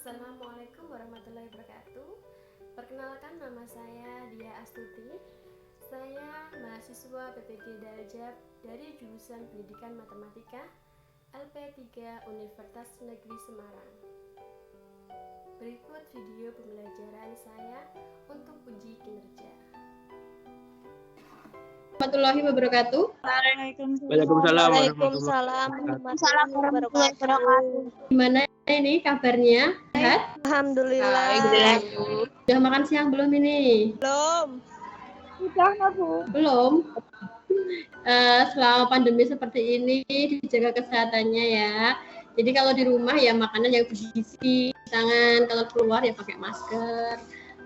Assalamualaikum warahmatullahi wabarakatuh. Perkenalkan, nama saya Dia Astuti. Saya mahasiswa PPG Daljab dari jurusan Pendidikan Matematika LP3 Universitas Negeri Semarang. Berikut video pembelajaran saya untuk uji kinerja. Warahmatullahi wabarakatuh. Waalaikumsalam warahmatullahi wabarakatuh. Gimana ini kabarnya? Sehat? Alhamdulillah. Sudah makan siang belum ini? Belum. Sudah, Bu. Belum. Selama pandemi seperti ini dijaga kesehatannya ya. Jadi kalau di rumah ya makanan yang bergizi, tangan, kalau keluar ya pakai masker,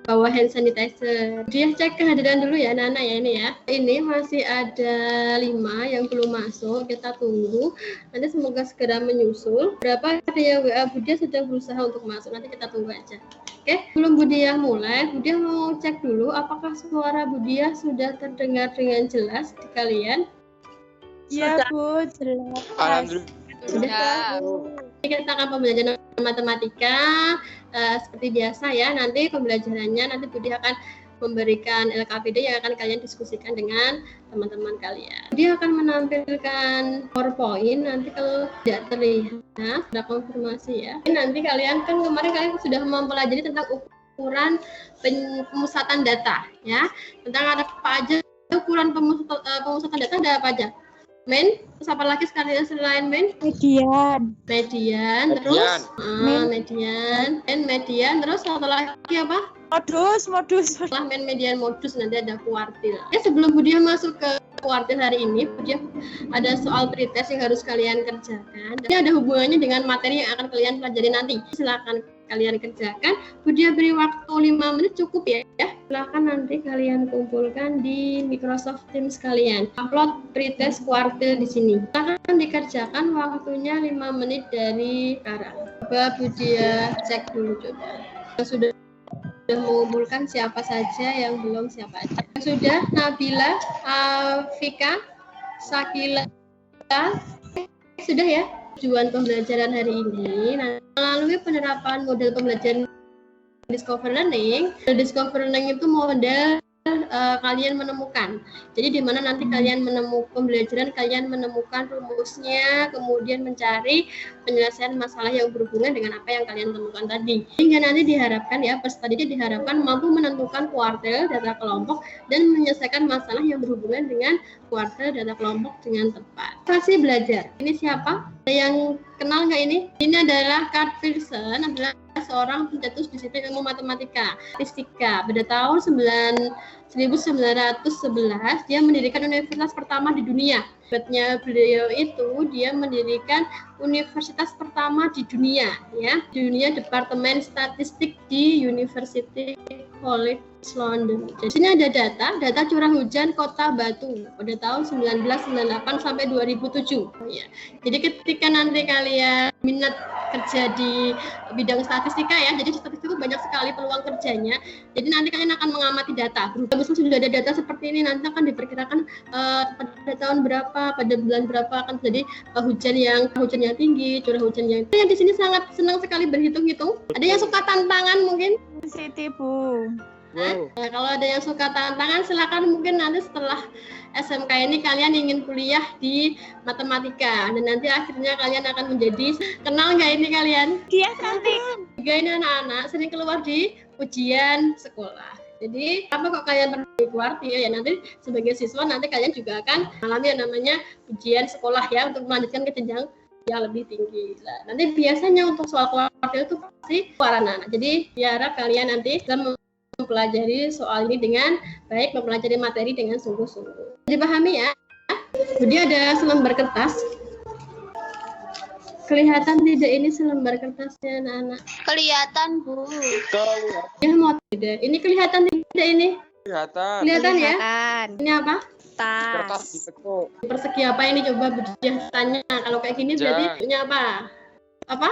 bawa hand sanitizer. Dia cek kehadiran dulu ya anak-anak ya ini ya. Ini masih ada 5 yang belum masuk, kita tunggu. Nanti semoga segera menyusul. Berapa ada yang WA Budia sedang berusaha untuk masuk, nanti kita tunggu aja. Oke, sebelum Budia mulai, Budia mau cek dulu apakah suara Budia sudah terdengar dengan jelas di kalian? Iya, Bu, jelas. Alhamdulillah. Sudah. Kita akan pembelajaran matematika seperti biasa ya. Nanti pembelajarannya nanti Budi akan memberikan LKPD yang akan kalian diskusikan dengan teman-teman kalian. Dia akan menampilkan PowerPoint. Nanti kalau tidak terlihat ada konfirmasi ya. Nanti kalian kan kemarin kalian sudah mempelajari tentang ukuran pemusatan data ya. Tentang ada apa aja ukuran pemusatan data, ada apa aja? Main, terus apa lagi sekalian selain main? Median, terus median, terus satu lagi apa? modus. Setelah main, median, modus, nanti ada kuartil. Ya, sebelum Budia masuk ke kuartil hari ini, Budia ada soal pretest yang harus kalian kerjakan. Ini ada hubungannya dengan materi yang akan kalian pelajari nanti. Silakan kalian kerjakan. Budia beri waktu 5 menit cukup ya. Silakan nanti kalian kumpulkan di Microsoft Teams kalian. Upload pretest kuartil di sini. Silakan dikerjakan, waktunya 5 menit dari sekarang. Coba Budia cek dulu coba. Sudah mengumpulkan siapa saja, yang belum siapa aja. Sudah, Nabila, Vika, Sakila, sudah ya. Tujuan pembelajaran hari ini melalui penerapan model pembelajaran Discover Learning. Discover Learning itu model kalian menemukan. Jadi di mana nanti kalian menemukan pembelajaran, kalian menemukan rumusnya, kemudian mencari penyelesaian masalah yang berhubungan dengan apa yang kalian temukan tadi. Hingga nanti diharapkan ya, peserta didik diharapkan mampu menentukan kuartil data kelompok dan menyelesaikan masalah yang berhubungan dengan kuartil data kelompok dengan tepat. Kasih belajar. Ini siapa? Ada yang kenal nggak ini? Ini adalah Kurt Pearson, adalah seorang pencetus disiplin ilmu matematika statistika. Pada tahun 1911 dia mendirikan universitas pertama di dunia. Hebatnya beliau itu dia mendirikan universitas pertama di dunia ya, di dunia Departemen Statistik di University College London. Jadi sini ada data curah hujan Kota Batu pada tahun 1998 sampai 2007 ya. Jadi ketika nanti kalian minat kerja di bidang statistika ya, jadi statistik itu banyak sekali peluang kerjanya. Jadi nanti kalian akan mengamati data. Misalnya sudah ada data seperti ini, nanti akan diperkirakan pada tahun berapa, pada bulan berapa akan terjadi hujannya tinggi, curah hujan yang di sini sangat senang sekali berhitung-hitung. Ada yang suka tantangan mungkin? Siti, Bu. Wow. Nah, kalau ada yang suka tantangan, silakan mungkin nanti setelah SMK ini kalian ingin kuliah di matematika dan nanti akhirnya kalian akan menjadi, kenal nggak ini kalian? Dia cantik. Juga ini anak-anak sering keluar di ujian sekolah. Jadi apa kok kalian perlu di kuartil ya, nanti sebagai siswa nanti kalian juga akan mengalami yang namanya ujian sekolah ya, untuk melanjutkan ke jenjang yang lebih tinggi. Nah, nanti biasanya untuk soal kuartil itu pasti keluar anak-anak. Jadi biar kalian nanti bisa mempelajari soal ini dengan baik, mempelajari materi dengan sungguh-sungguh. Dipahami ya? Jadi ada selembar kertas. Kelihatan tidak ini selembar kertasnya anak-anak? Kelihatan, Bu. Ya mau tidak? Ini kelihatan tidak ini? Kelihatan ya? Ini apa? Kertas ditekuk. Persegi apa ini, coba Budia tanya. Kalau kayak gini berarti punya apa? Apa?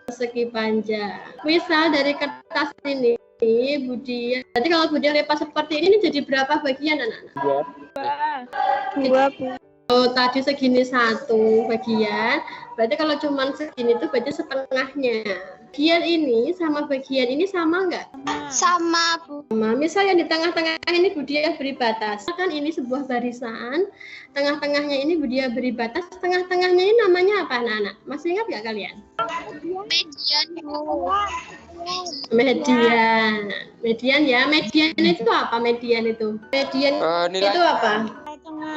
Persegi panjang. Misal dari kertas ini Budia. Jadi kalau Budia lipat seperti ini jadi berapa bagian anak-anak? Dua, Bu. Oh, tadi segini 1 bagian. Berarti kalau cuma segini itu berarti setengahnya. Bagian ini sama bagian ini sama nggak? Sama, Bu. Sama. Misal yang di tengah-tengah ini Bu Dia beri batas. Kan ini sebuah barisan, tengah-tengahnya ini Bu Dia beri batas, tengah-tengahnya ini namanya apa anak-anak? Masih ingat nggak kalian? Median, Bu. Median. Median ya. Median itu apa? Median itu? Median Nilai itu apa?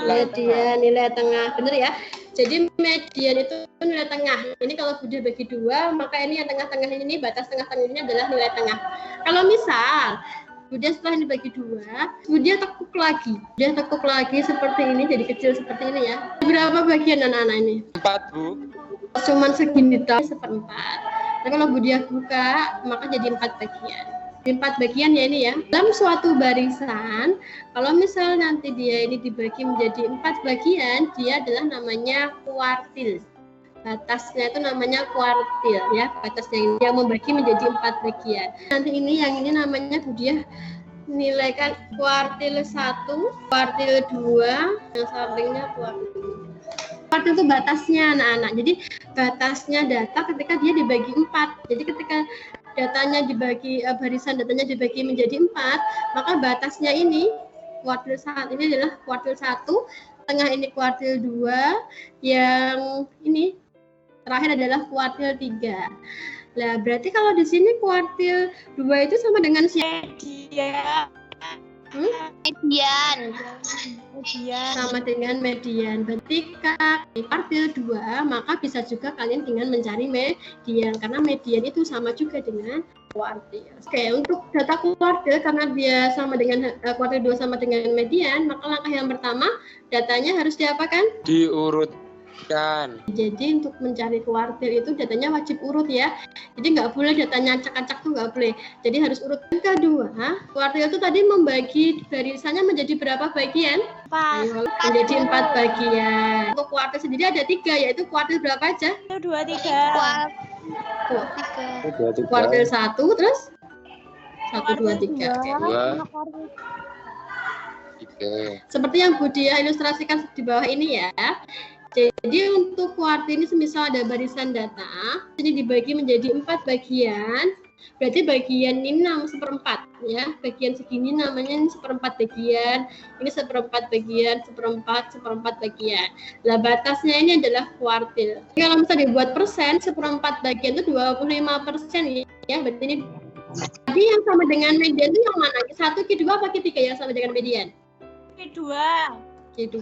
Median, nilai tengah. Bener ya? Jadi median itu nilai tengah. Ini kalau Budi bagi dua, maka ini yang tengah-tengah ini, batas tengah-tengah ini adalah nilai tengah. Kalau misal Budi setelah ini bagi dua, Budi tekuk lagi. Dia tekuk lagi seperti ini, jadi kecil seperti ini ya. Berapa bagian anak-anak ini? 4, Bu. Cuman segini tau, seperempat. Tapi kalau Budi buka, maka jadi 4 bagian. 4 bagian ya ini ya. Dalam suatu barisan, kalau misal nanti dia ini dibagi menjadi 4 bagian, dia adalah namanya kuartil. Batasnya itu namanya kuartil ya. Batasnya yang membagi menjadi 4 bagian. Nanti ini yang ini namanya dia nilaikan kuartil 1, kuartil 2, yang sampingnya kuartil. Kuartil itu batasnya anak-anak. Jadi batasnya data ketika dia dibagi 4. Jadi ketika datanya dibagi barisan datanya dibagi menjadi 4, maka batasnya ini kuartil 1 ini adalah kuartil 1, tengah ini kuartil 2, yang ini terakhir adalah kuartil 3. Nah, berarti kalau di sini kuartil 2 itu sama dengan siapa? Median. Sama dengan median. Berarti di kuartil 2, maka bisa juga kalian dengan mencari median, karena median itu sama juga dengan kuartil. Oke, untuk data kuartil karena dia sama dengan kuartil 2 sama dengan median, maka langkah yang pertama datanya harus diapakan? Diurutkan. Jadi untuk mencari kuartil itu datanya wajib urut ya. Jadi nggak boleh datanya acak-acak tuh nggak boleh. Jadi harus urut. Yang kedua, kuartil itu tadi membagi barisannya menjadi berapa bagian? 4. Menjadi 4 bagian. Untuk kuartil sendiri ada 3, yaitu kuartil berapa aja? 2, 3. Kuartil 1, terus 1, 2, 3. 2, 3. Seperti yang Budia ilustrasikan di bawah ini ya. Jadi untuk kuartil ini semisal ada barisan data, ini dibagi menjadi 4 bagian. Berarti bagian ini 1/4 ya. Bagian segini namanya ini 1/4 bagian, ini 1/4 bagian, 1/4 bagian. Nah, batasnya ini adalah kuartil. Kalau misalnya dibuat persen, 1/4 bagian itu 25% ya. Berarti ini tadi yang sama dengan median itu yang mana? Q1, Q2 apa Q3 yang sama dengan median? Q2. Q2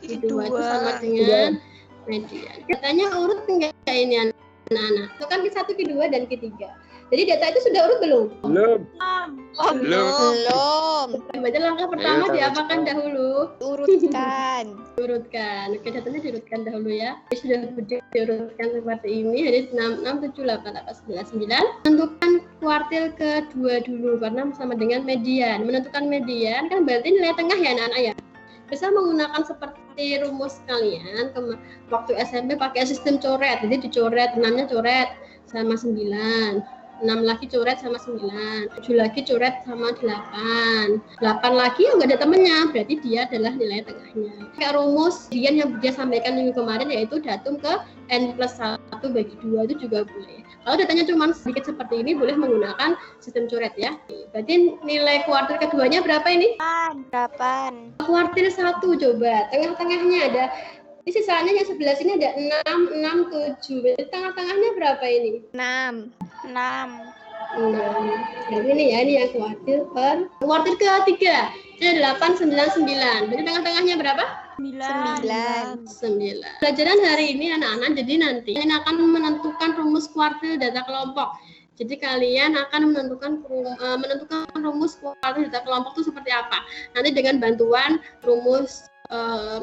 itu sama dengan median. Katanya urut enggak ini anak-anak? Itu kan Q1, Q2 dan Q3. Jadi data itu sudah urut belum? Belum. Belum. Baca langkah pertama diapakan dahulu? Urutkan. Diurutkan. Oke, datanya diurutkan dahulu ya. Sudah diurutkan seperti ini. Jadi 6, 7, 8, 9. Tentukan kuartil kedua dulu karena sama dengan median. Menentukan median kan berarti nilai tengah ya anak-anak ya. Bisa menggunakan seperti rumus kalian waktu SMP pakai sistem coret. Jadi dicoret, 6-nya coret sama 9. 6 lagi coret sama 9, 7 lagi coret sama 8, 8 lagi nggak ada temennya, berarti dia adalah nilai tengahnya. Kayak rumus yang dia sampaikan minggu kemarin yaitu datum ke n+1 bagi 2 itu juga boleh. Kalau datanya cuma sedikit seperti ini boleh menggunakan sistem coret ya. Berarti nilai kuartil keduanya berapa ini? 8. Kuartil 1 coba, tengah-tengahnya ada. Ini sisanya yang sebelah sini ada 6, 7. Berarti tengah-tengahnya berapa ini? 6. Jadi ini ya, ini yang kuartil ketiga. Ini 8, 9, 9. Berarti tengah-tengahnya berapa? 9. Pelajaran hari ini anak-anak, jadi nanti kalian akan menentukan rumus kuartil data kelompok. Jadi kalian akan menentukan rumus kuartil data kelompok itu seperti apa. Nanti dengan bantuan rumus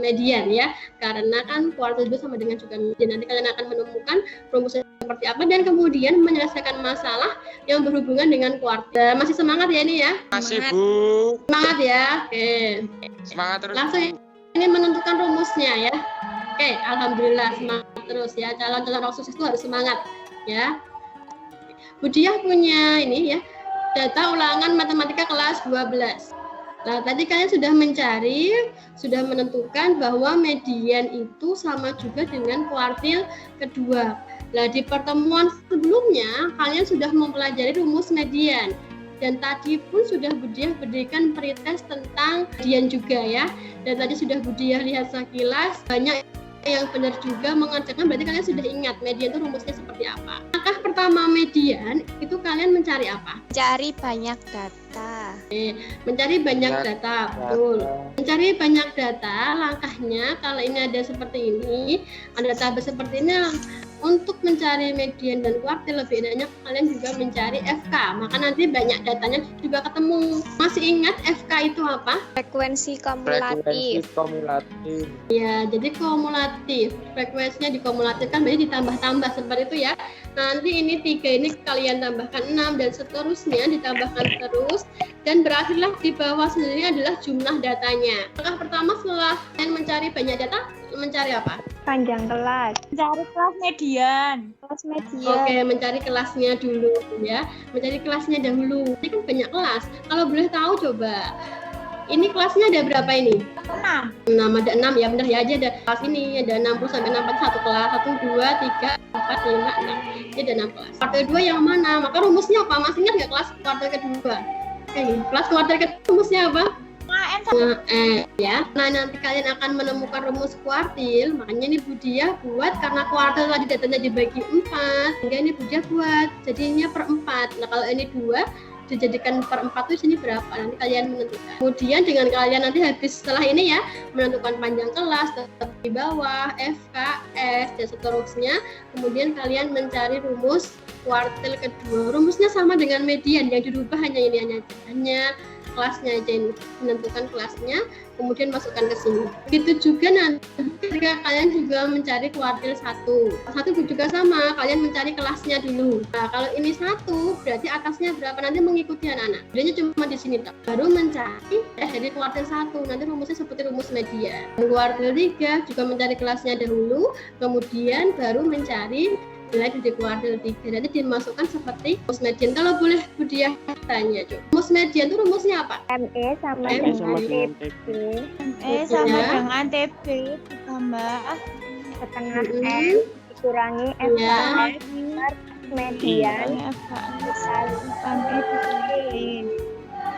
median ya, karena kan kuartil itu sama dengan juga median. Nanti kalian akan menemukan rumusnya seperti apa dan kemudian menyelesaikan masalah yang berhubungan dengan kuartil. Masih semangat ya ini ya? Masih, Bu. Semangat ya. Oke. Semangat terus. Langsung ini menentukan rumusnya ya. Oke, alhamdulillah semangat terus ya. Calon-calon orang sukses itu harus semangat ya. Budiah punya ini ya, data ulangan matematika kelas 12. Nah, tadi kalian sudah mencari, sudah menentukan bahwa median itu sama juga dengan kuartil kedua. Nah, di pertemuan sebelumnya kalian sudah mempelajari rumus median. Dan tadi pun sudah Budiah berikan pretest tentang median juga ya. Dan tadi sudah Budiah lihat sekilas, banyak yang benar juga mengerjakan, berarti kalian sudah ingat median itu rumusnya seperti apa. Langkah pertama median itu kalian mencari apa? Cari banyak data. Mencari banyak data, betul. Mencari banyak data, langkahnya kalau ini ada seperti ini, ada tabel seperti ini. Untuk mencari median dan kuartil lebih enaknya kalian juga mencari FK, maka nanti banyak datanya juga ketemu. Masih ingat FK itu apa? Frekuensi Frekuensi kumulatif. kumulatif. Ya, jadi kumulatif. Frekuensinya dikumulatifkan, berarti ditambah-tambah seperti itu ya. Nanti ini 3 ini kalian tambahkan 6 dan seterusnya ditambahkan terus. Dan berakhirlah di bawah sendiri adalah jumlah datanya. Langkah pertama setelah kalian mencari banyak data, mencari apa? Panjang kelas. Cari kelas median. Kelas median. Oke, mencari kelasnya dulu ya. Mencari kelasnya dahulu. Ini kan banyak kelas. Kalau boleh tahu coba. Ini kelasnya ada berapa ini? 6. 6, ada 6 ya, benar ya aja ada kelas ini ada 60 sampai 61 satu kelas. 1 2 3 4 5 6. Ini ada 6 kelas. Kuartil 2 yang mana? Maka rumusnya apa? Masih ingat enggak kelas kuartil kedua? Kelas kuartil kedua rumusnya apa? Ya. Nah, nanti kalian akan menemukan rumus kuartil. Makanya ini Budiah buat karena kuartil tadi datanya dibagi 4, sehingga ini Budiah buat jadinya per 4. Nah, kalau ini 2 dijadikan per 4 itu sini berapa? Nanti kalian menentukan. Kemudian dengan kalian nanti habis setelah ini ya, menentukan panjang kelas, tetap di bawah, FKS dan seterusnya. Kemudian kalian mencari rumus kuartil kedua. Rumusnya sama dengan median, yang dirubah hanya ini hanya kelasnya aja, ini menentukan kelasnya, kemudian masukkan ke sini. Begitu juga nanti ketika kalian juga mencari kuartil 1 juga sama, kalian mencari kelasnya dulu. Nah, kalau ini 1 berarti atasnya berapa, nanti mengikuti anak-anak. Bedanya cuma di sini baru mencari dari kuartil 1, nanti rumusnya seperti rumus median. Kuartil 3 juga mencari kelasnya dahulu, kemudian baru mencari nilai di kuartil 3, nanti dimasukkan seperti rumus median. Kalau boleh Budiah tanya, coba. Rumus median itu rumusnya apa? ME sama ME dengan TB. ME sama dengan TB ditambah setengah Mm-mm. M dikurangi FKS per median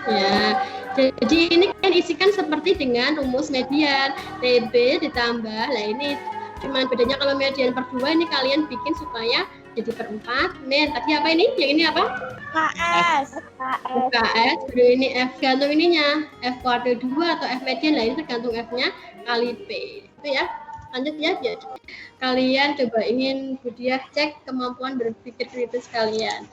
Ya, jadi ini kan isikan seperti dengan rumus median, TB ditambah, lah ini cuman bedanya kalau median per 2 ini kalian bikin supaya jadi per 4. Men, tadi apa ini? Yang ini apa? KS. UKS, baru ini F gantung ininya, F kuartil 2 atau F median, lah ini tergantung F-nya kali P. Itu ya. Lanjut ya. Kalian coba ingin Budiah cek kemampuan berpikir kritis kalian.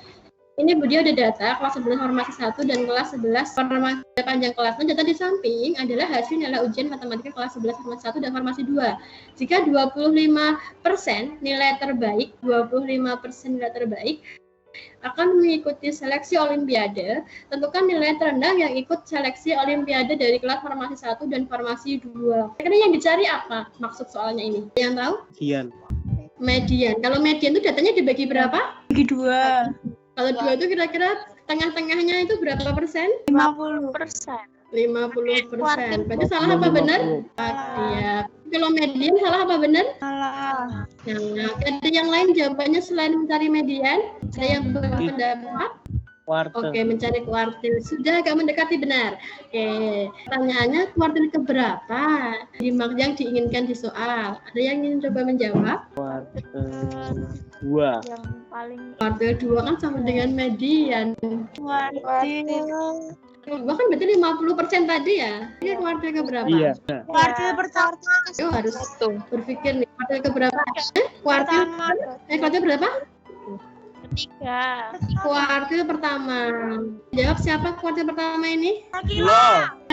Ini Budiah ada data kelas 11 formasi 1 dan kelas 11 formasi panjang kelas. Nah, data di samping adalah hasil nilai ujian matematika kelas 11 formasi 1 dan formasi 2. Jika 25% nilai terbaik, 25% nilai terbaik akan mengikuti seleksi olimpiade, tentukan nilai terendah yang ikut seleksi olimpiade dari kelas formasi 1 dan formasi 2. Kira-kira yang dicari apa maksud soalnya ini? Yang tahu? Median. Kalau median itu datanya dibagi berapa? Bagi 2. Kalau 2 itu kira-kira tengah-tengahnya itu berapa persen? 50%. 50%. Berarti salah apa benar? Iya. Kalau median salah apa benar? Salah. Nah, ada yang lain jawabannya selain mencari median? Ada yang berpendapat? Kuartil. Oke, mencari kuartil. Sudah agak mendekati benar. Oke, pertanyaannya kuartil keberapa yang diinginkan di soal? Ada yang ingin coba menjawab? Kuartil 2. Yang paling Kuartil 2 kan sama dengan median. kuartil. Bahkan berarti 50% tadi ya. Ini kuartil keberapa? Iya. Kuartil pertama. Yo harus berpikir nih, kuartil keberapa? Kuartil berapa? Ketiga. Kuartil pertama. Jawab siapa kuartil pertama ini?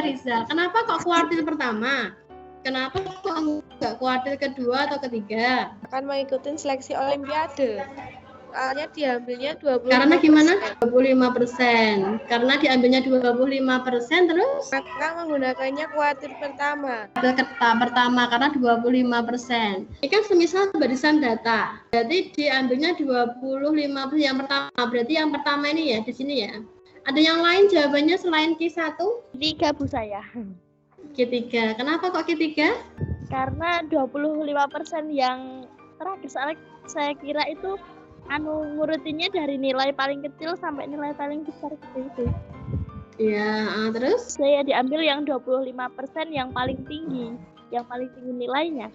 Riza. Kenapa kok kuartil pertama? Kenapa kok enggak kuartil kedua atau ketiga? Akan mengikuti seleksi olimpiade. Soalnya diambilnya 25%. Karena gimana? 25%. Karena diambilnya 25% terus Maka menggunakannya kuartil pertama. pertama karena 25%. Ini kan semisal barisan data. Berarti diambilnya 25% yang pertama. Berarti yang pertama ini ya di sini ya. Ada yang lain jawabannya selain Q1? Ketiga Bu saya. Q3. Kenapa kok Q3? Karena 25% yang terakhir, soalnya saya kira itu ngurutinnya dari nilai paling kecil sampai nilai paling besar gitu itu. Ya, terus? Saya diambil yang 25% yang paling tinggi nilainya.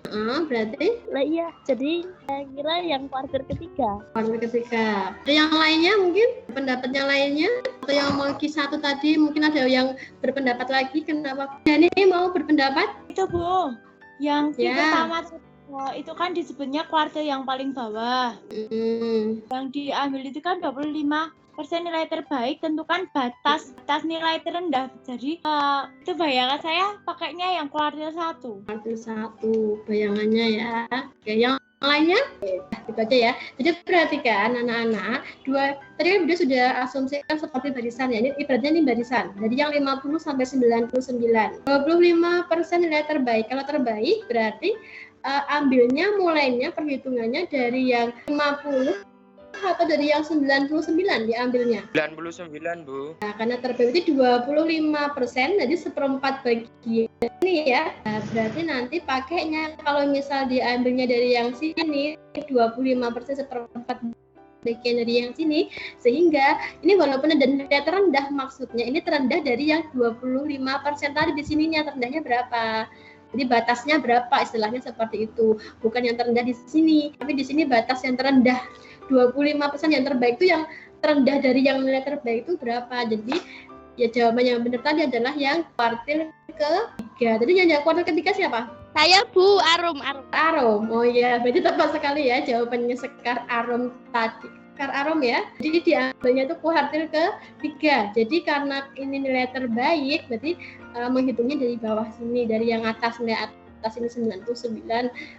Berarti? Lah iya, jadi saya kira yang kuartil ketiga. Kuartil ketiga. Ada yang lainnya mungkin? Pendapat yang lainnya? Atau yang mau Q1 tadi mungkin ada yang berpendapat lagi? Kenapa? Yani mau berpendapat? Itu Bu, yang Ya. pertama itu kan disebutnya kuartil yang paling bawah. Yang diambil itu kan 25% nilai terbaik, tentukan batas nilai terendah. Jadi itu bayangan saya pakainya yang kuartil 1. Kuartil 1 bayangannya ya. Oke, yang lainnya? Itu aja ya. Jadi perhatikan anak-anak, tadi kan sudah asumsikan seperti barisan ya. Ini ibaratnya ini barisan. Jadi yang 50 sampai 99. 25% nilai terbaik. Kalau terbaik berarti ambilnya mulainya perhitungannya dari yang 50 atau dari yang 99 diambilnya? 99, Bu. Nah, karena terbaik itu 25%, jadi seperempat bagian ini ya. Nah, berarti nanti pakainya kalau misal diambilnya dari yang sini 25% seperempat bagian dari yang sini, sehingga ini walaupun ada nilai terendah, maksudnya ini terendah dari yang 25% tadi. Di sininya terendahnya berapa? Jadi batasnya berapa, istilahnya seperti itu. Bukan yang terendah di sini, tapi di sini batas yang terendah 25% yang terbaik itu yang terendah dari yang nilai terbaik itu berapa. Jadi ya jawaban yang benar tadi adalah yang kuartil ketiga. Jadi yang kuartil ketiga siapa? Saya Bu, Arum. Arum. Oh iya, berarti tepat sekali ya jawabannya Sekar Arum tadi. Sekar Arum ya. Jadi diambilnya itu kuartil ketiga. Jadi karena ini nilai terbaik, berarti menghitungnya dari bawah sini, dari yang atas, nilai atas ini 99,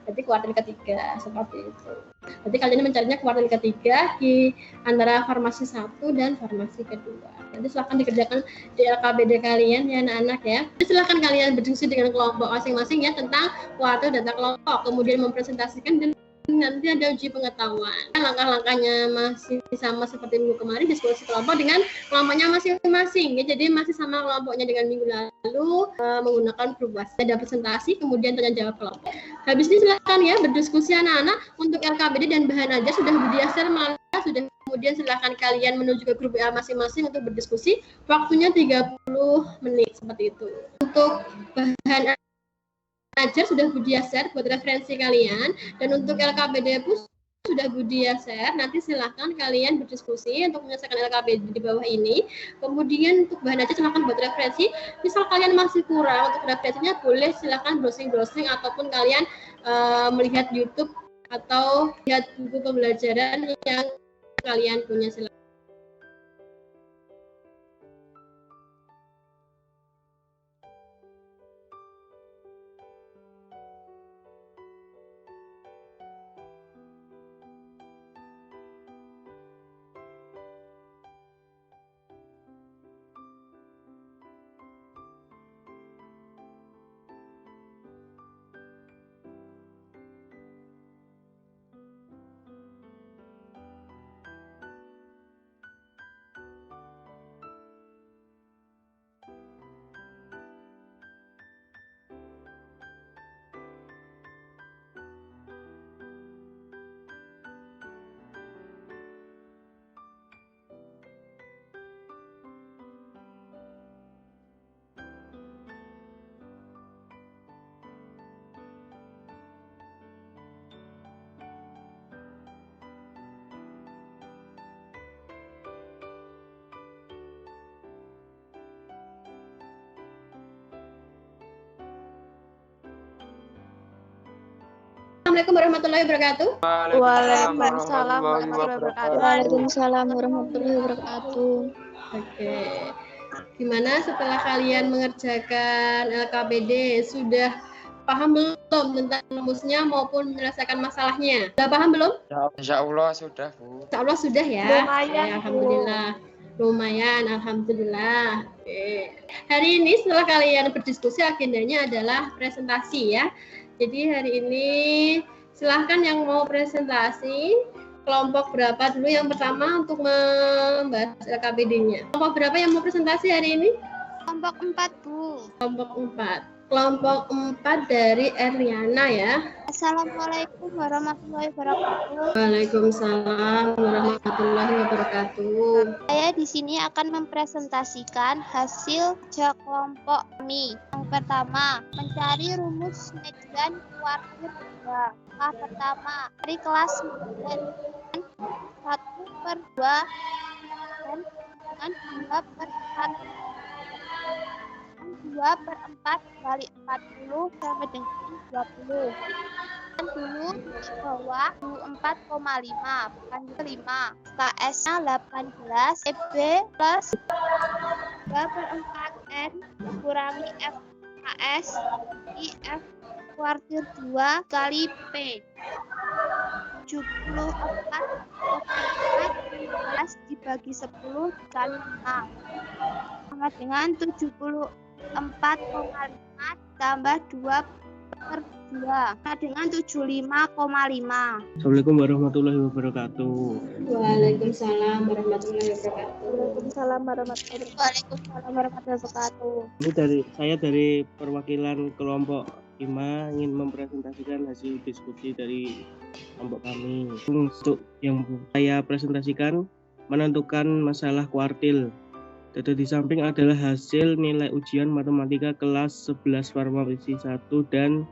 berarti kuartil ketiga, seperti itu. Berarti kalian mencarinya kuartil ketiga di antara farmasi 1 dan farmasi kedua. Nanti silahkan dikerjakan di LKBD kalian ya anak-anak ya. Jadi silahkan kalian berdiskusi dengan kelompok masing-masing ya tentang kuartil data kelompok, kemudian mempresentasikan dan nanti ada uji pengetahuan. Langkah-langkahnya masih sama seperti minggu kemarin, diskusi kelompok dengan kelompoknya masing-masing ya. Jadi masih sama kelompoknya dengan minggu lalu, menggunakan grup WhatsApp. Ada presentasi, kemudian tanya jawab kelompok. Habis ini silahkan ya berdiskusi anak-anak. Untuk LKBD dan bahan aja sudah berdiaser sudah, kemudian silahkan kalian menuju ke grup WA masing-masing untuk berdiskusi. Waktunya 30 menit seperti itu. Untuk bahan ajar sudah Budia share buat referensi kalian, dan untuk LKBD pun sudah Budia share. Nanti silahkan kalian berdiskusi untuk menyelesaikan LKBD di bawah ini. Kemudian untuk bahan ajar silahkan buat referensi. Misal kalian masih kurang untuk referensinya, boleh silahkan browsing ataupun kalian melihat YouTube atau lihat buku pembelajaran yang kalian punya. Silahkan. Assalamualaikum warahmatullahi wabarakatuh. Waalaikumsalam warahmatullahi wabarakatuh. Waalaikumsalam warahmatullahi wabarakatuh. Oke. Gimana setelah kalian mengerjakan LKBD, sudah paham belum tentang rumusnya maupun menyelesaikan masalahnya? Sudah paham belum? Insya Allah sudah, Bu. Insya Allah sudah ya. Lumayan, Ya, alhamdulillah. Lumayan, alhamdulillah. Oke. Hari ini setelah kalian berdiskusi, agendanya adalah presentasi ya. Jadi hari ini silahkan yang mau presentasi, kelompok berapa dulu yang pertama untuk membahas LKBD-nya. Kelompok berapa yang mau presentasi hari ini? Kelompok 4, Bu. Kelompok 4. kelompok 4 dari Erliana ya. Assalamualaikum warahmatullahi wabarakatuh. Waalaikumsalam warahmatullahi wabarakatuh. Saya di sini akan mempresentasikan hasil kerja kelompok kami. Yang pertama, mencari rumus median kuartil 2. Langkah pertama, dari kelas median 1/2 dan dengan 2/4. 2/4 kali 40 sama dengan 20. Dan dulu di bawah 24,5 panjang 5. KS-nya 18 EB plus 2/4 N kurangi FKS di F kuartil 2 kali P. 74,4 dibagi 10 kali 5 sama dengan 74,5 tambah 2/2 sama dengan 75,5. Assalamualaikum warahmatullahi wabarakatuh. Waalaikumsalam warahmatullahi wabarakatuh. Waalaikumsalam warahmatullahi Waalaikumsalam warahmatullahi wabarakatuh. Ini dari perwakilan kelompok 5 ingin mempresentasikan hasil diskusi dari kelompok kami. Untuk yang saya presentasikan menentukan masalah kuartil. Data di samping adalah hasil nilai ujian matematika kelas 11 farmasi 1 dan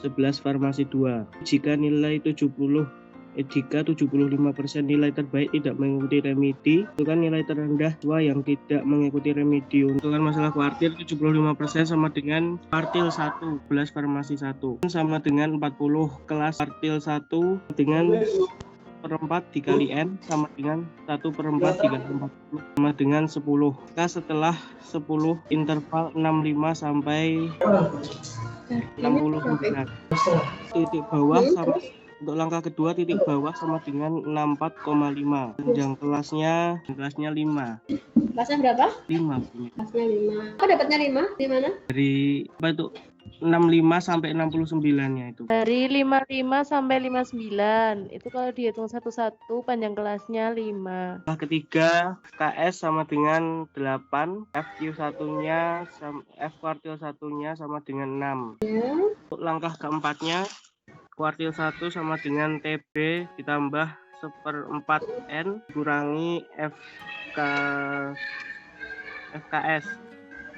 11 farmasi 2. Jika 75% nilai terbaik tidak mengikuti remedi, tentukan nilai terendah siswa yang tidak mengikuti remedi. Tentukan masalah kuartil 75% sama dengan kuartil 1 11 farmasi 1 sama dengan 40 kelas kuartil 1 dengan 1/4 dikali N sama dengan 1/4 dikali 40 sama dengan 10. Maka setelah 10 interval 65 sampai 69. Titik bawah sama untuk langkah kedua titik bawah sama dengan 64,5. Panjang kelasnya 5. Kelasnya berapa? 5. Kelasnya 5. Kok dapatnya 5? Di mana? Dari apa itu? 65 sampai 69-nya itu. Dari 55 sampai 59. Itu kalau dihitung satu-satu panjang kelasnya 5. Langkah ketiga KS sama dengan 8, FQ1-nya F kuartil 1-nya sama dengan 6. Ya. Untuk langkah keempatnya kuartil 1 sama dengan TB ditambah 1/4 N kurangi FKS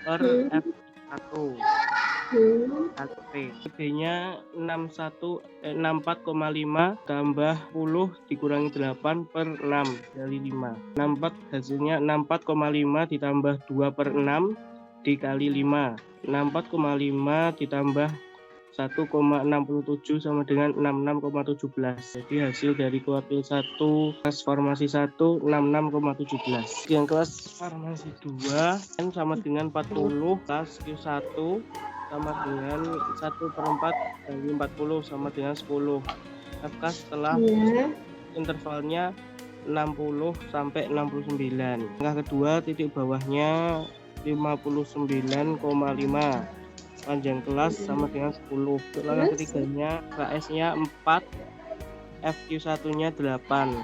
per F1 kali P. P-nya 64,5 tambah 10 dikurangi 8 per 6 kali 5. 64 hasilnya 64,5 ditambah 2/6 dikali 5. 64,5 ditambah 1,67 sama dengan 66,17. Jadi hasil dari kuartil 1 kelas farmasi 1 66,17. Yang kelas farmasi 2 N sama dengan 40, kelas Q1 sama dengan 1/4 dari 40 sama dengan 10. FK setelah intervalnya 60 sampai 69. Langkah kedua titik bawahnya 59,5. Panjang kelas sama dengan 10. Untuk langkah ketiganya KS-nya 4, FQ1-nya 8.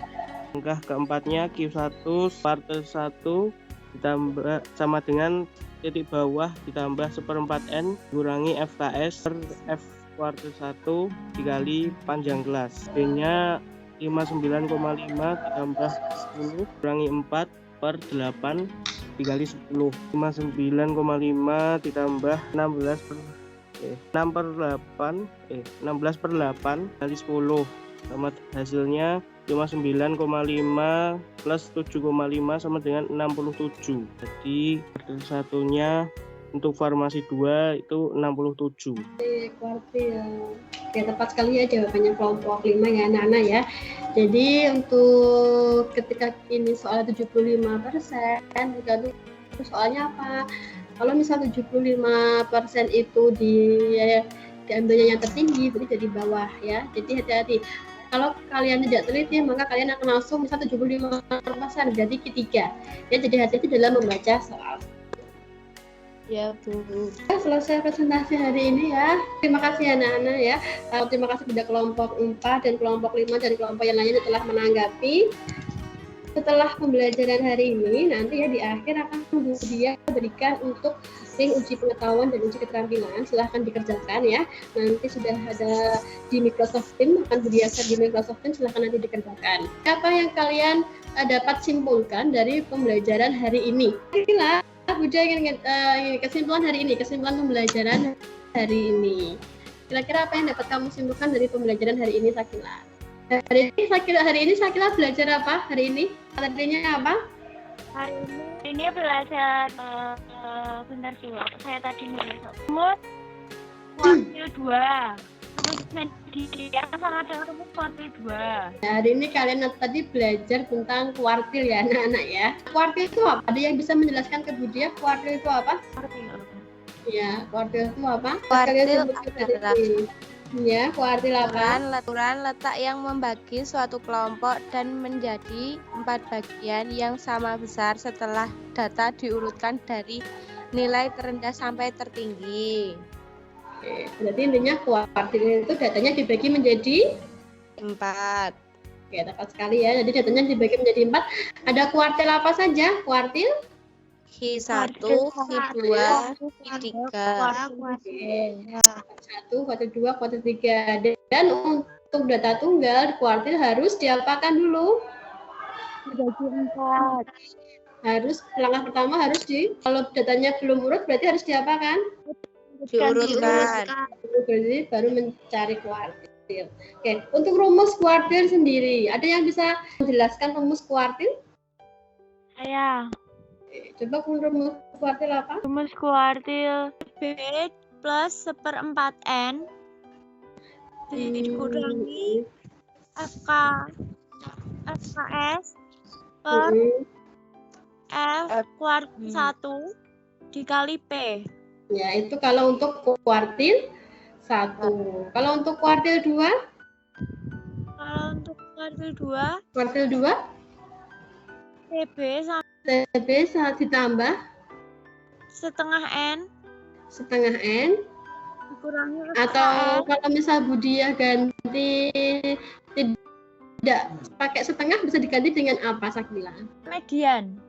Langkah keempatnya Q1 kuartil 1 ditambah sama dengan titik bawah ditambah 1/4 N kurangi FKS per F kuartil 1 dikali panjang kelas. B-nya 59,5 ditambah 10 kurangi 4 per 8 dikali 10. 59,5 ditambah 16 per 8 kali 10 sama hasilnya 59,5 plus 7,5 sama dengan 67. Jadi kuartil satunya untuk farmasi 2 itu 67. Kuartil. Ya tepat sekali ya jawabannya kelompok 5 ya anak-anak ya. Jadi untuk ketika ini soal 75% tergantung soalnya apa. Kalau misal 75% itu diambilnya yang tertinggi, berarti jadi bawah ya. Jadi hati-hati. Kalau kalian tidak teliti, maka kalian akan langsung misal 75% jadi ketiga. Ya, jadi hati-hati dalam membaca soal. Ya, Bu. Selesai presentasi hari ini ya. Terima kasih anak-anak ya. Terima kasih kepada kelompok 4 dan kelompok 5 dan kelompok yang lainnya telah menanggapi. setelah pembelajaran hari ini, nanti ya di akhir akan dia berikan untuk link uji pengetahuan dan uji keterampilan. Silahkan dikerjakan ya. Nanti sudah ada di Microsoft Teams, akan berbiasa di Microsoft Teams, silahkan nanti dikerjakan. Apa yang kalian dapat simpulkan dari pembelajaran hari ini? Kira Buja ingin kesimpulan hari ini, kesimpulan pembelajaran hari ini. Kira-kira apa yang dapat kamu simpulkan dari pembelajaran hari ini, Sakila? Hari ini Sakila belajar apa hari ini? Materinya apa? Hari ini belajar bentar dulu, saya tadi nulis rumus kuartil 2, rumus median sama dengan rumus kuartil 2. Hari ini kalian tadi belajar tentang kuartil ya anak-anak ya. Kuartil itu apa? Ada yang bisa menjelaskan ke Budia kuartil itu apa? Ya, kuartil itu apa? Kuartil adalah ya, kuartil apa? aturan letak yang membagi suatu kelompok dan menjadi 4 bagian yang sama besar setelah data diurutkan dari nilai terendah sampai tertinggi. Oke, berarti intinya kuartil itu datanya dibagi menjadi 4. Oke, tepat sekali ya. Jadi datanya dibagi menjadi 4. Ada kuartil apa saja? Kuartil Q1, Q2, Q3. Oke. 1, kuartil 2, kuartil 3. Dan untuk data tunggal kuartil harus diapakan dulu? Dibagi 4. Harus langkah pertama harus kalau datanya belum urut berarti harus diapakan? Diurutkan. Berarti baru mencari kuartil. Oke, untuk rumus kuartil sendiri, ada yang bisa menjelaskan rumus kuartil? Saya. Coba rumus kuartil apa? Rumus kuartil B plus 1/4 N dikurangi FKS per F kuartil 1 dikali P. Ya, itu kalau untuk kuartil 1. Kalau untuk kuartil 2? Kalau untuk kuartil 2, Kuartil 2? TB sama TB saat ditambah setengah N setengah N dikurangi atau kalau misal Budia ganti tidak pakai setengah bisa diganti dengan apa, Sakila? median.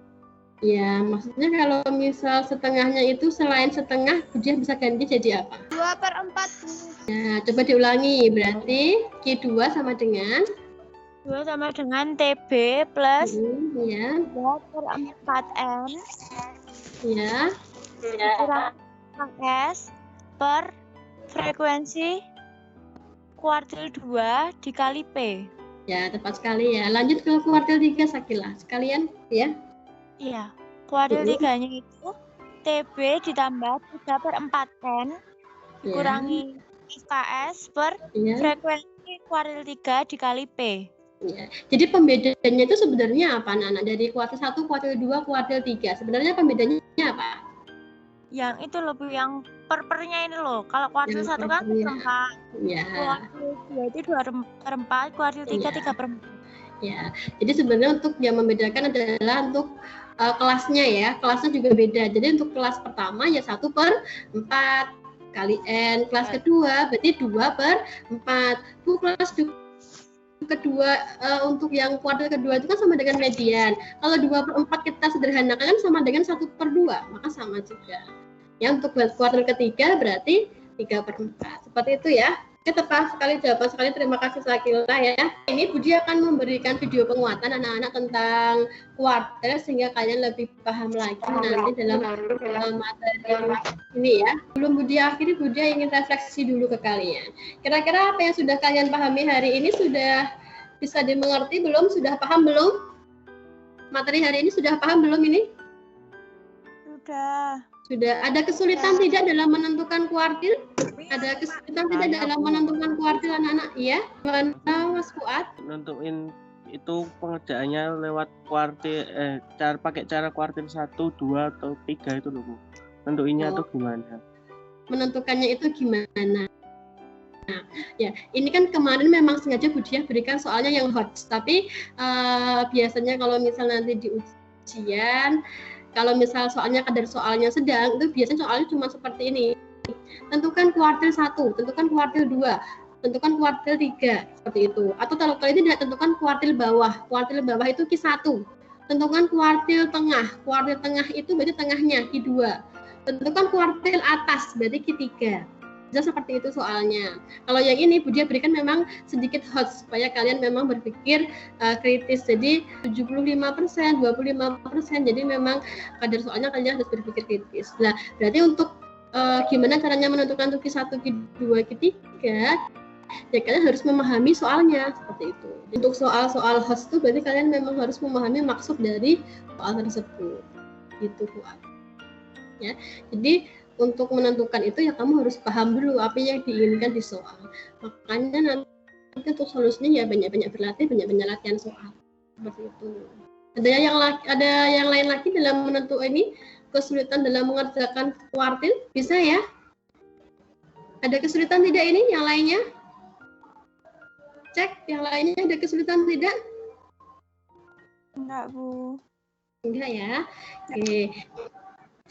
Ya, maksudnya kalau misal setengahnya itu selain setengah Budia bisa ganti jadi apa? 2/4. Ya, coba diulangi. Berarti Q2 sama dengan 2 sama dengan TB plus ya. 2/4 N Ya. dikurangi S per frekuensi kuartil 2 dikali P. Ya, tepat sekali ya. Lanjut ke kuartil 3, Sakila. Sekalian ya. Iya, kuartil 3-nya itu TB ditambah 3/4 N dikurangi SKS per frekuensi kuartil 3 dikali P. Ya. Jadi pembedanya itu sebenarnya apa, anak-anak? Dari kuartil 1, kuartil 2, kuartil 3. Sebenarnya pembedanya apa? Yang itu lebih yang pernya ini loh. Kalau kuartil 1 kan 1/4. Ya. Kuartil 2 itu 2/4, kuartil 3 3/4. Ya. Jadi sebenarnya untuk yang membedakan adalah untuk kelasnya ya. Kelasnya juga beda. Jadi untuk kelas pertama ya 1/4 kali N. Kelas kedua berarti 2/4. Bu, kelas kedua untuk yang kuartil kedua itu kan sama dengan median. Kalau 2/4 kita sederhanakan kan sama dengan 1/2, maka sama juga. Ya, untuk kuartil ketiga berarti 3/4. Seperti itu ya. Oke, tepat sekali jawaban sekali. Terima kasih Sakila ya. Ini Budi akan memberikan video penguatan anak-anak tentang kuartil sehingga kalian lebih paham lagi nanti dalam materi ini ya. Sebelum Budi akhiri, Budi ingin refleksi dulu ke kalian. Kira-kira apa yang sudah kalian pahami hari ini sudah bisa dimengerti belum? Sudah paham belum? Materi hari ini sudah paham belum ini? Sudah. Ada kesulitan tidak dalam menentukan kuartil? Ada kesulitan tidak dalam menentukan kuartil anak-anak? Iya. Mana Mas Fuad? Nentuin itu pengerjaannya lewat kuartil pakai cara kuartil 1, 2 atau 3 itu loh, Bu. Nentuinnya tuh gimana? Menentukannya itu gimana? Nah, ya, ini kan kemarin memang sengaja Budia berikan soalnya yang hot, tapi biasanya kalau misal nanti di ujian, kalau misal soalnya kadar soalnya sedang, itu biasanya soalnya cuma seperti ini. Tentukan kuartil 1, tentukan kuartil 2. tentukan kuartil 3 seperti itu. Atau kalau tidak, tentukan kuartil bawah. Kuartil bawah itu Q1. Tentukan kuartil tengah. Kuartil tengah itu berarti tengahnya Q2. Tentukan kuartil atas berarti Q3. Bisa seperti itu soalnya. Kalau yang ini Budia berikan memang sedikit hot supaya kalian memang berpikir kritis. Jadi 75%, 25%. Jadi memang kadar soalnya kalian harus berpikir kritis. Nah, berarti untuk gimana caranya menentukan untuk Q1, Q2, Q3? Ya kalian harus memahami soalnya seperti itu. Untuk soal-soal host itu berarti kalian memang harus memahami maksud dari soal tersebut. Gitu, Bu. Ya. Jadi untuk menentukan itu ya kamu harus paham dulu apa yang diinginkan di soal. Makanya nanti untuk solusinya ya banyak-banyak berlatih, banyak-banyak latihan soal. Seperti itu. Ada yang lain lagi dalam menentukan ini, kesulitan dalam mengerjakan kuartil? Bisa ya? Ada kesulitan tidak ini yang lainnya? Cek yang lainnya ada kesulitan tidak? Enggak, Bu. Enggak ya. Oke.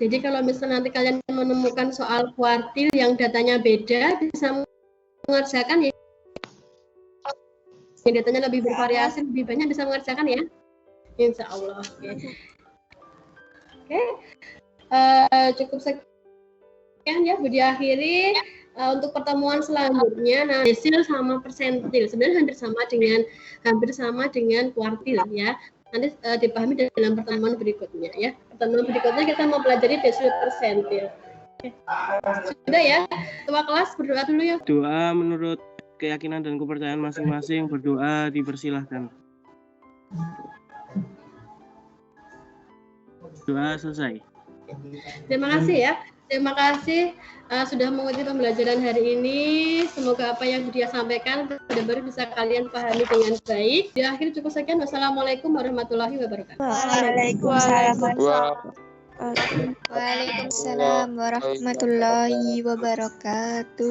Jadi kalau misalnya nanti kalian menemukan soal kuartil yang datanya beda, bisa mengerjakan ya. Yang datanya lebih bervariasi, lebih banyak bisa mengerjakan ya. Insya Allah. Oke. Cukup sekian ya, Bu diakhiri. Untuk pertemuan selanjutnya, nah desil sama persentil sebenarnya hampir sama dengan kuartil ya. Nanti dipahami dalam pertemuan berikutnya ya. Pertemuan berikutnya kita mau pelajari desil persentil. Sudah ya, ketua kelas berdoa dulu ya. Doa menurut keyakinan dan kepercayaan masing-masing, berdoa dipersilahkan. Doa selesai. Terima kasih ya. Terima kasih sudah mengikuti pembelajaran hari ini. Semoga apa yang dia sampaikan benar-benar bisa kalian pahami dengan baik. Di akhir cukup sekian. Wassalamualaikum warahmatullahi wabarakatuh. Waalaikumsalam warahmatullahi wabarakatuh.